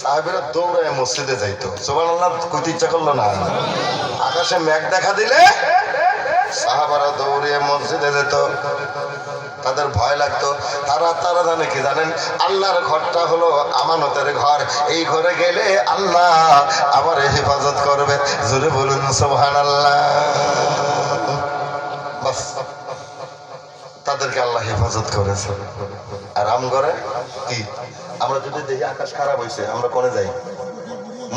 সাহাবীরা দৌড়ায় মসজিদে যাইতো। সুবহানাল্লাহ কইতে ইচ্ছা করলো না? আকাশে মেঘ দেখা দিলে সাহাবারা দৌড়িয়ে মসজিদে যেত। তাদের ভয় লাগতো। তারা জানে কি জানেন? আল্লাহর ঘরটা হলো আমানতের ঘর। এই ঘরে গেলে আল্লাহ আমার হেফাজত করবে। জোরে বলুন সুবহানাল্লাহ। বাস, তাদেরকে আল্লাহ হেফাজত করেছে। আর আমগরে কি? আমরা যদি দেখি আকাশ খারাপ হয়েছে, আমরা কোনে যাই?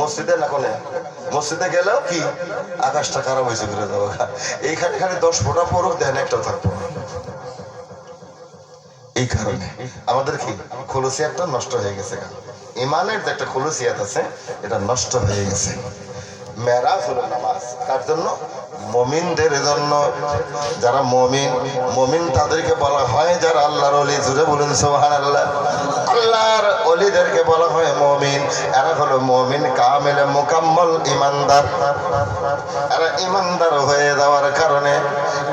মসজিদে না কোনে? মসজিদে গেলেও কি আকাশটা খারাপ হয়েছে ঘুরে যাবো। এইখানে খালি 10 ফোঁটা পড়ুক, দেখেন একটাও থাকবো না। এই কারণে আমাদের কি খুলুসিয়াতটা নষ্ট হয়ে গেছে। ইমানের যে একটা খুলুসিয়াত আছে, এটা নষ্ট হয়ে গেছে। মেরাজ হলো নামাজ। কার জন্য? মুমিনদের জন্য। যারা মুমিন তাদেরকে বলা হয় যারা আল্লাহর ওলি। জুড়ে বলুন সুবহানাল্লাহ। আল্লাহর ওলিদেরকে বলা হয় মুমিন। এরা হলো মুমিন কামিল মুকাম্মল ইমানদার। এরা ইমানদার হয়ে যাওয়ার কারণে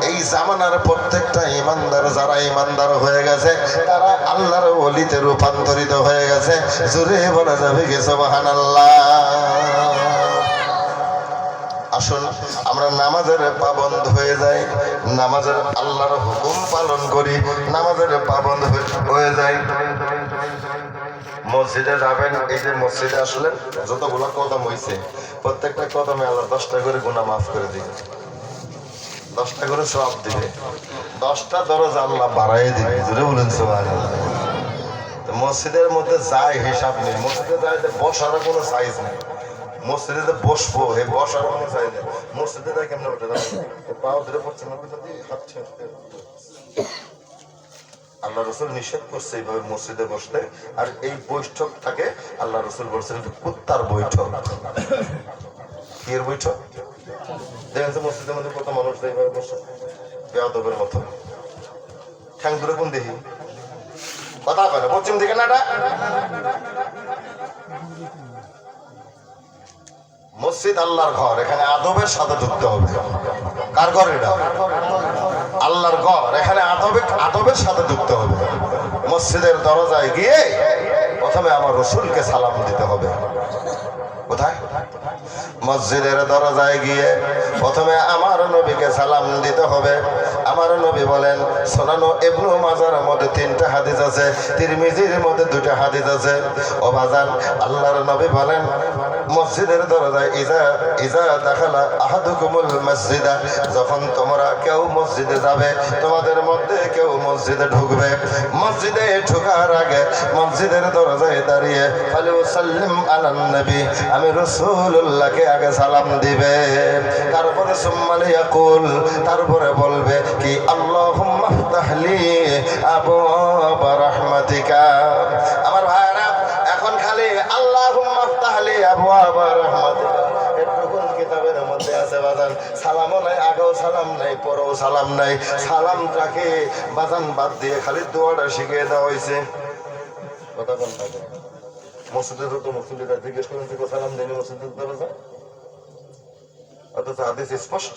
এই জামানার প্রত্যেকটা ইমানদার, যারা ইমানদার হয়ে গেছে তারা আল্লাহর ওলিতে রূপান্তরিত হয়ে গেছে। জুড়ে বলা যাবে কি সুবহানাল্লাহ। আসুন আমরা নামাজের পাবন্দ হয়ে যাই, নামাজের আল্লাহর হুকুম পালন করি, নামাজের পাবন্দ হয়ে যাই। মসজিদে যাবেন, এই যে মসজিদে আসলেন, যতগুলো কদম হয়েছে প্রত্যেকটা কদমে আল্লাহ 10টা করে গুনাহ মাফ করে দিবে, 10টা করে সওয়াব দিবে, 10টা দরজা আল্লাহ বাড়াই দিবে। জোরে বলুন সুবহানাল্লাহ। তো মসজিদের মধ্যে যাই হিসাব নেই। মসজিদে যাই বসারও কোনো সাইজ নেই। মসজিদে বসবো, এই বসার কোনো চাই না। মসজিদে যাই কেমন উঠে যাবে, পাও ধরে পড়ছে না, আল্লাহ রসুল নিষেধ করছে এইভাবে মসজিদে বসতে। আর এই বৈঠকটাকে আল্লাহ রসুল বলছেন কুত্তার বৈঠক। কি এর বৈঠক? দেখেন তো মসজিদের মধ্যে কত মানুষ এইভাবে বসে বেয়াদবের মতো। ঠ্যাং ধরে কোন দেখি কথা কয় না, পশ্চিম দিকে না। মসজিদ আল্লাহর ঘর, এখানে আদবের সাথে ঢুকতে হবে। কার ঘর এটা? আল্লাহর ঘর, এখানে আদবের সাথে ঢুকতে হবে। মসজিদের দরজায় গিয়ে প্রথমে আমার রসুলকে সালাম দিতে হবে। কোথায়? মসজিদের দরজায় গিয়ে প্রথমে আমার নবীকে সালাম দিতে হবে। আমার নবী বলেন, সুনানো ইবনে মাজার মধ্যে 3টা হাদিস আছে, তিরমিজির মধ্যে 2টা হাদিস আছে। ও বাজান, আল্লাহর নবী বলেন মসজিদের দরজায় ইজা দাখালা আহাদুকুমুল মসজিদা, যখন তোমরা কেউ মসজিদে যাবে, তোমাদের মধ্যে কেউ মসজিদে ঢুকবে, মসজিদে ঢোকার আগে মসজিদের দরজায় দাঁড়িয়ে ফালিউসাল্লিম আলান নবী, আমি রাসূলুল্লাহকে আগে সালাম দিবে। তারপরে সুম্মালি ইয়াকুল, তারপরে বলবে কি আল্লাহুম্মা ফতাহলি আবওয়াব রাহমাতিকা। আমার ভাইরা, এখন খালি আল্লাহুম্মা ফতাহলি আবওয়াব রাহমাতিকা এটুকুন কিতাবের মধ্যে আছে বাজান। সালামও নাই, আগেও সালাম নাই, পরেও সালাম নাই। সালামটাকে বাজান বাদ দিয়ে খালি দোয়াটা শিখিয়ে দেওয়া হয়েছে। কথা কোন থাকে মসজিদে যত মুসল্লিরা জিজ্ঞেস করেন যে সালাম দেয়নি মসজিদের দরজা, অথচ হাদিস স্পষ্ট।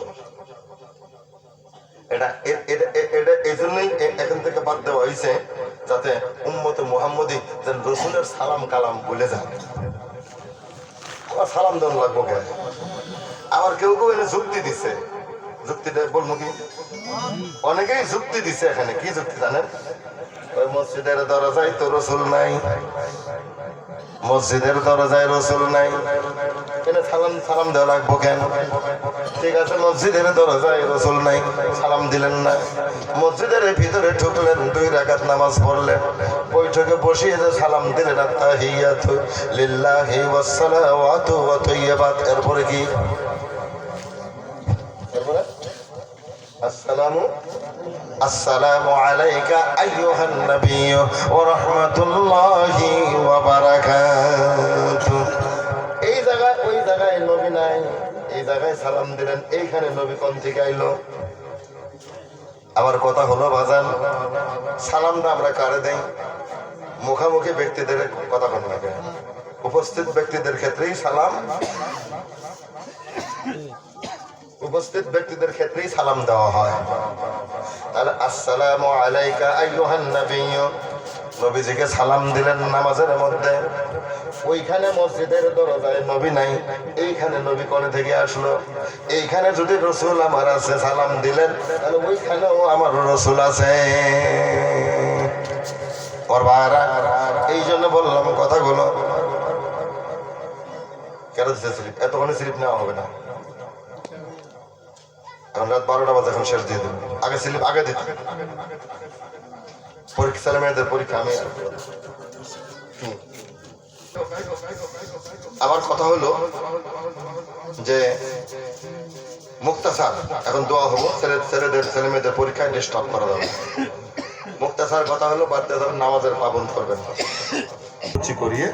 এটা এই জন্যই এখান থেকে বাদ দেওয়া হয়েছে, যাতে উম্মতে মুহাম্মদী যেন রসুলের সালাম কালাম ভুলে যায়। আবার সালাম দেওয়া লাগবো কেন? আবার কেউ কেউ এনে যুক্তি দিচ্ছে। যুক্তিটা বলবো কি? অনেকেই যুক্তি দিচ্ছে এখানে। কি যুক্তি জানেন? ওই মসজিদের দরজায় তো রসুল নাই, মসজিদের দরজায় রসুল নাই, সালাম দেওয়া লাগবো কেন? ঠিক আছে, মসজিদের দরজায় রসুল নাই, সালাম দিলেন না। মসজিদের ভিতরে ঢুকলেন, 2 রাকাত নামাজ পড়লেন, বৈঠকে বসিয়ে যে সালাম দিলেন আত্তাহিয়াতু লিল্লাহি ওয়াস সালাওয়াতু ওয়া তাইয়্যিবাত। এরপরে কি? এরপরে আসসালামু আলাইকা আইয়ুহান নাবিয়্যু ওয়া রাহমাতুল্লাহি ওয়া বারাকাতুহু। এই জায়গায় ওই জায়গায় নবী নাই, এই জায়গায় সালাম দিলেন, এইখানে নবী কোন থেকে আইলো? আমার কথা হলো বাজান, সালামটা আমরা কারে দেই? মুখামুখি ব্যক্তিদের কথা কোন লাগে, উপস্থিত ব্যক্তিদের ক্ষেত্রেই সালাম, উপস্থিত ব্যক্তিদের ক্ষেত্রেই সালাম দেওয়া হয়। তাহলে আসসালামু আলাইকা আইয়ুহান নাবিয়্যু, নবীজিকে সালাম দিলেন নামাজের মধ্যে। ওইখানে মসজিদের দরজায় নবী নাই, এইখানে নবী কোনে থেকে আসলো? এইখানে যদি রসুল আমার আছে, সালাম দিলেন, তাহলে ওইখানেও আমার রসুল আছে। ওর ভাইরা, এই জন্য বললাম কথাগুলো। কেন দিচ্ছে স্লিপ? এতক্ষণে স্লিপ নেওয়া হবে না, এখন রাত 12টা বাজে, এখন শেষ দিয়ে দেবো। আগে স্লিপ আগে দিতে, পরীক্ষা ছেলে মেয়েদের পরীক্ষা। আমি আমার কথা হলো যে মুক্তাসার, এখন দোয়া হবো, ছেলে মেয়েদের পরীক্ষায় ডিস্টার্ব করা যাবে। মুক্তাসার কথা হলো বাদ দিয়ে নামাজের পাবন করবেন করিয়ে